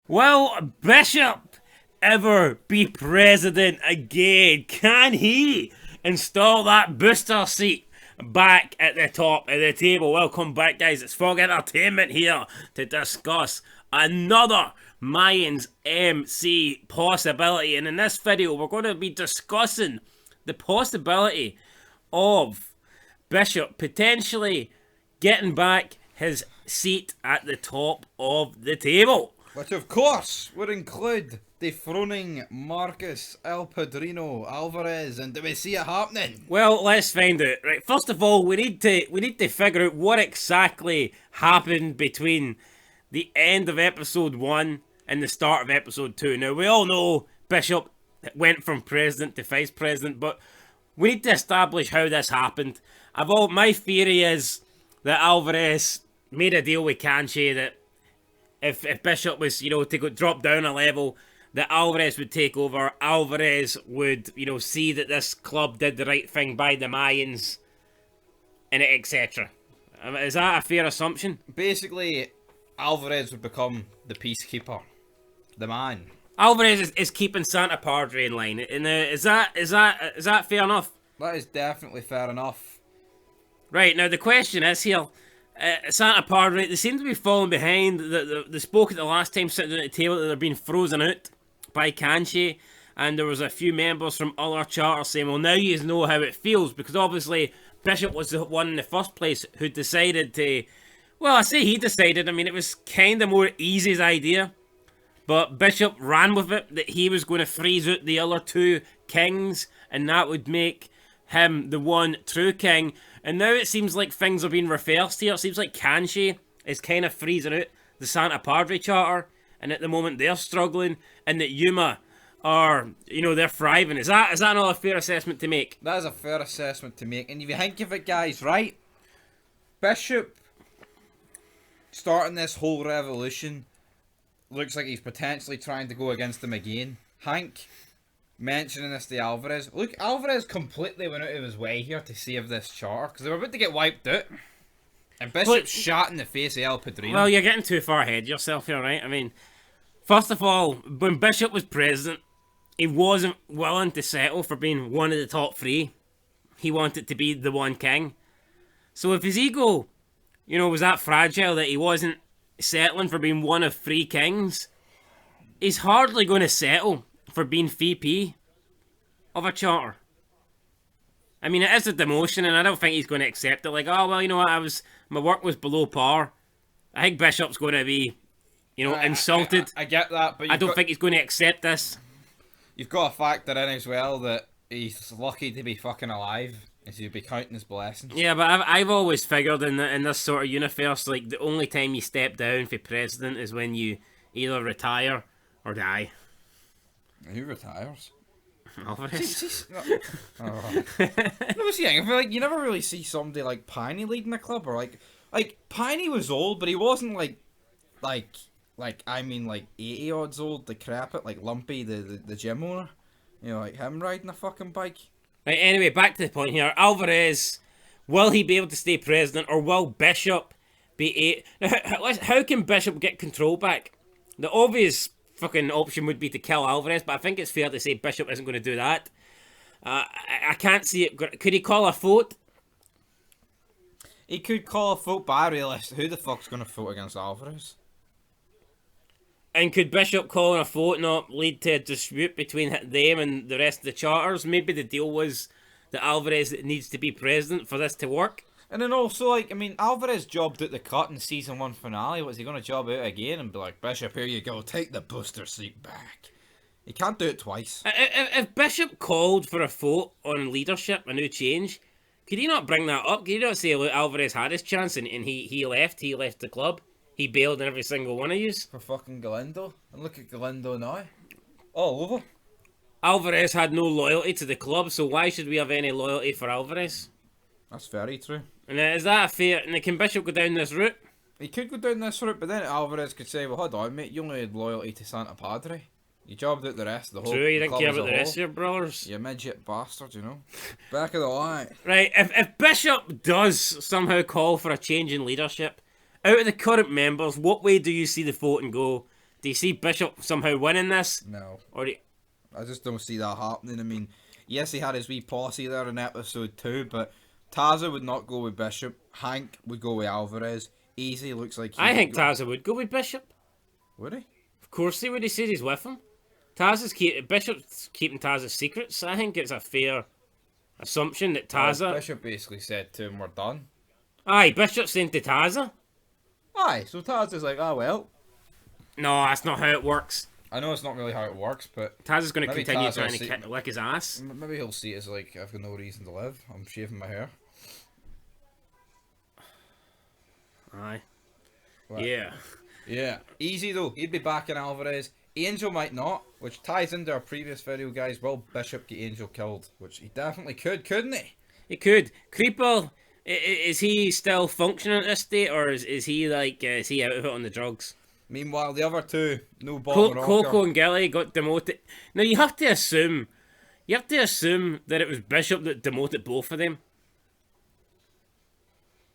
Will Bishop ever be president again? Can he install that booster seat back at the top of the table? Welcome back, guys. It's Fog Entertainment here to discuss another Mayans MC possibility. And in this video, we're going to be discussing the possibility of Bishop potentially getting back his seat at the top of the table. Which of course would include dethroning Marcus El Padrino Alvarez, and do we see it happening? Well, let's find out. Right, first of all, we need to figure out what exactly happened between the end of episode 1 and the start of episode 2. Now, we all know Bishop went from president to vice president, but we need to establish how this happened. My theory is that Alvarez made a deal with Kanchi that if Bishop was, to drop down a level, that Alvarez would take over. Alvarez would, see that this club did the right thing by the Mayans, and etc. Is that a fair assumption? Basically, Alvarez would become the peacekeeper, the man. Alvarez is keeping Santa Padre in line, and is that fair enough? That is definitely fair enough. Right, now the question is here, Santa Padre, they seem to be falling behind. They spoke at the last time sitting at the table that they're being frozen out by Kanchi, and there was a few members from other charters saying, well, now you know how it feels, because obviously Bishop was the one in the first place who decided to, well, I say he decided, it was kind of more Easy's idea, but Bishop ran with it, that he was going to freeze out the other two kings, and that would make him the one true king. And now it seems like things are being reversed here. It seems like Kanchi is kind of freezing out the Santa Padre charter, and at the moment they're struggling, and that Yuma are, they're thriving. Is that not a fair assessment to make? That is a fair assessment to make. And if you think of it, guys, right? Bishop starting this whole revolution looks like he's potentially trying to go against them again. Hank mentioning this to Alvarez. Look, Alvarez completely went out of his way here to save this charter, because they were about to get wiped out. And Bishop shot in the face of El Padrino. Well, you're getting too far ahead of yourself here, right? First of all, when Bishop was president, he wasn't willing to settle for being one of the top three. He wanted to be the one king. So if his ego, was that fragile that he wasn't settling for being one of three kings, he's hardly going to settle for being VP of a charter. It is a demotion, and I don't think he's going to accept it. Like, oh, well, you know what, my work was below par. I think Bishop's going to be, insulted. I get that, but I don't think he's going to accept this. You've got to factor in as well that he's lucky to be fucking alive, as he'll be counting his blessings. Yeah, but I've always figured in this sort of universe, like, the only time you step down for president is when you either retire or die. Who retires? Alvarez. No, see, I feel like you never really see somebody like Piney leading a club, or like Piney was old, but he wasn't like 80 odds old, decrepit, like Lumpy, the gym owner. Like him riding a fucking bike. Right, anyway, back to the point here. Alvarez, will he be able to stay president, or will Bishop be how can Bishop get control back? The obvious fucking option would be to kill Alvarez, but I think it's fair to say Bishop isn't going to do that. I can't see it. Could he call a vote? He could call a vote, but I realise who the fuck's going to vote against Alvarez? And could Bishop calling a vote not lead to a dispute between them and the rest of the charters? Maybe the deal was that Alvarez needs to be president for this to work. And then also, Alvarez jobbed out the cut in season 1 finale. Was he going to job out again and be like, Bishop, here you go, take the booster seat back? He can't do it twice. If Bishop called for a vote on leadership, a new change, could he not bring that up? Could he not say, look, Alvarez had his chance and he left the club? He bailed on every single one of yous. For fucking Galindo. And look at Galindo now. All over. Alvarez had no loyalty to the club, so why should we have any loyalty for Alvarez? That's very true. And is that a fair... And can Bishop go down this route? He could go down this route, but then Alvarez could say, well, hold on, mate, you only had loyalty to Santa Padre. You jobbed out the rest of the whole... True, you didn't care about the rest of your brothers. You midget bastard, Back of the line. Right, if Bishop does somehow call for a change in leadership, out of the current members, what way do you see the voting go Do you see Bishop somehow winning this? No. Or do you... I just don't see that happening. I mean, yes, he had his wee posse there in episode 2, but Taza would not go with Bishop. Hank would go with Alvarez. Easy looks like I think Taza would go with Bishop. Would he? Of course he would. He says he's with him. Bishop's keeping Taza's secrets. I think it's a fair assumption that Taza... Bishop basically said to him, we're done. Aye, Bishop's saying to Taza. Aye, so Taza's like, oh well. No, that's not how it works. I know it's not really how it works, but... Taza's going to maybe continue Taz will trying to lick his ass. Maybe he'll see it as like, I've got no reason to live. I'm shaving my hair. Aye. What? Yeah. Yeah. Easy though. He'd be backing Alvarez. Angel might not, which ties into our previous video, guys. Will Bishop get Angel killed? Which he definitely could, couldn't he? He could. Creeple, is he still functioning at this state, or is he like, is he out of it on the drugs? Meanwhile, the other two, no bottom rocker. Coco and Gilly got demoted. Now you have to assume that it was Bishop that demoted both of them.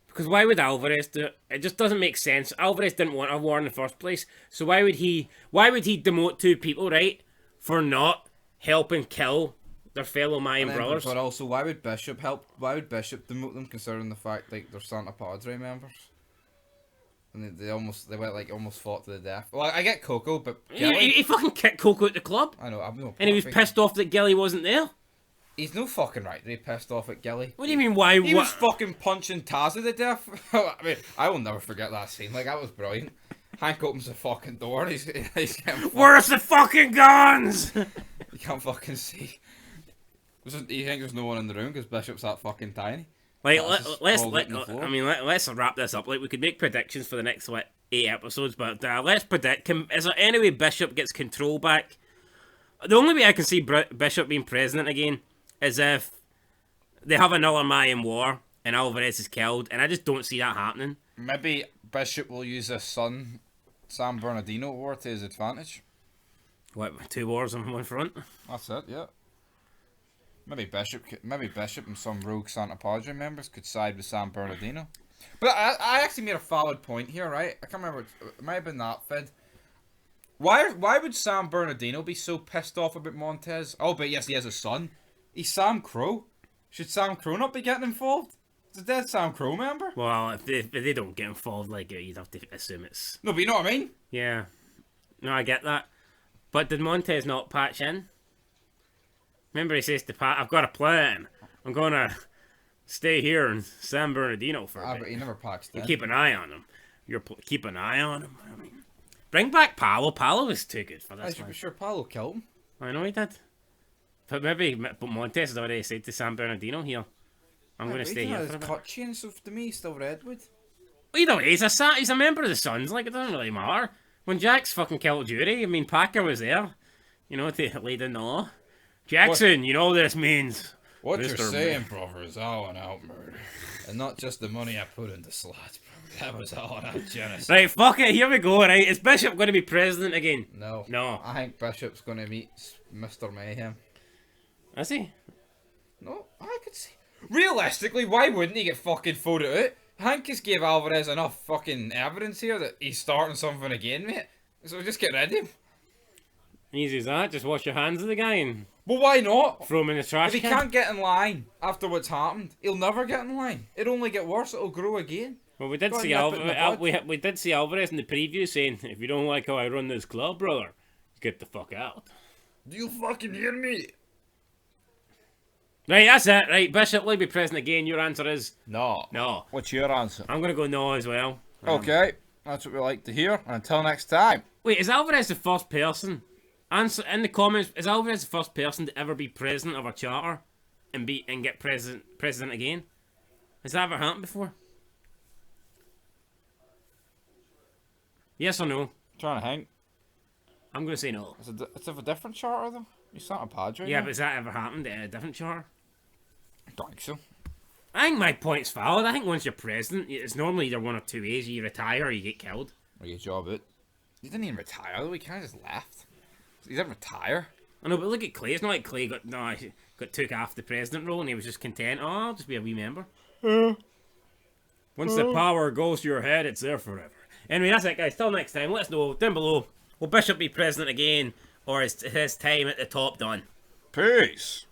Because why would Alvarez do it? It just doesn't make sense. Alvarez didn't want a war in the first place, so why would he demote two people, right, for not helping kill their fellow Mayan brothers? But also, why would Bishop help? Why would Bishop demote them, considering the fact like they're Santa Padre members? And they almost fought to the death. Well, I get Coco, but He fucking kicked Coco at the club. I know, I'm no. And he was pissed off that Gilly wasn't there. He's no fucking right. He pissed off at Gilly. What do you mean? Why? He was fucking punching Taza to death. I mean, I will never forget that scene. Like, that was brilliant. Hank opens the fucking door. And he's getting Where's the fucking guns? You can't fucking see. You think there's no one in the room because Bishop's that fucking tiny. Like, let's wrap this up. Like, we could make predictions for the next 8 episodes, but let's predict. Is there any way Bishop gets control back? The only way I can see Bishop being president again is if they have another Mayan war and Alvarez is killed, and I just don't see that happening. Maybe Bishop will use his son, San Bernardino war, to his advantage. What, 2 wars on one front? That's it, yeah. Maybe Bishop and some rogue Santa Padre members could side with San Bernardino. But I actually made a valid point here, right? I can't remember. It might have been that Fed. Why would San Bernardino be so pissed off about Montez? Oh, but yes, he has a son. He's Sam Crow. Should Sam Crow not be getting involved? It's a dead Sam Crow member. Well, if they don't get involved, like, you'd have to assume it's... No, but you know what I mean? Yeah. No, I get that. But did Montez not patch in? Remember he says to Pat, I've got a plan. I'm going to stay here in San Bernardino for a bit. But he never patched in. You keep an eye on him. Keep an eye on him. I mean, bring back Paolo. Paolo was too good for this. I should be sure Paolo killed him. I know he did. But Montez has already said to San Bernardino here, I'm going to stay here for a bit. Cut chain, so to me, he's still Redwood. Either way, he's a member of the Suns. Like, it doesn't really matter. When Jack's fucking killed Judy, I mean, Packer was there, you know, to lay down the law. Jackson, you know what this means. What you're saying, brother, is all an out murder. And not just the money I put into slots, bro. That was all an out genocide. Right, fuck it, here we go, right? Is Bishop going to be president again? No. No. I think Bishop's going to meet Mr. Mayhem. Is he? No, I could see. Realistically, why wouldn't he get fucking voted out? Hank just gave Alvarez enough fucking evidence here that he's starting something again, mate. So just get rid of him. Easy as that, just wash your hands of the guy and... Well, why not? Throw him in the trash If he can. can't get in line after what's happened, he'll never get in line. It'll only get worse, it'll grow again. Well, we did see we did see Alvarez in the preview saying, if you don't like how I run this club, brother, get the fuck out. Do you fucking hear me? Right, that's it. Right, Bishop, will he be president again? Your answer is... No. No. What's your answer? I'm going to go no as well. Okay, that's what we like to hear. Until next time. Wait, is Alvarez the first person... Answer in the comments, is Alvarez the first person to ever be president of a charter and get president again? Has that ever happened before? Yes or no? I'm trying to think. I'm going to say no. It's of a different charter though. You Santa Padre. Yeah, but has that ever happened in a different charter? I don't think so. I think my point's valid. I think once you're president, it's normally either one of two ways. You retire or you get killed. Or you job out. He didn't even retire though. He kind of just left. He didn't retire. I know, but look at Clay. It's not like Clay got took off the president role and he was just content. Oh, I'll just be a wee member. Once the power goes to your head, it's there forever. Anyway, that's it, guys. Till next time. Let us know down below Will Bishop be president again, or is his time at the top done? Peace.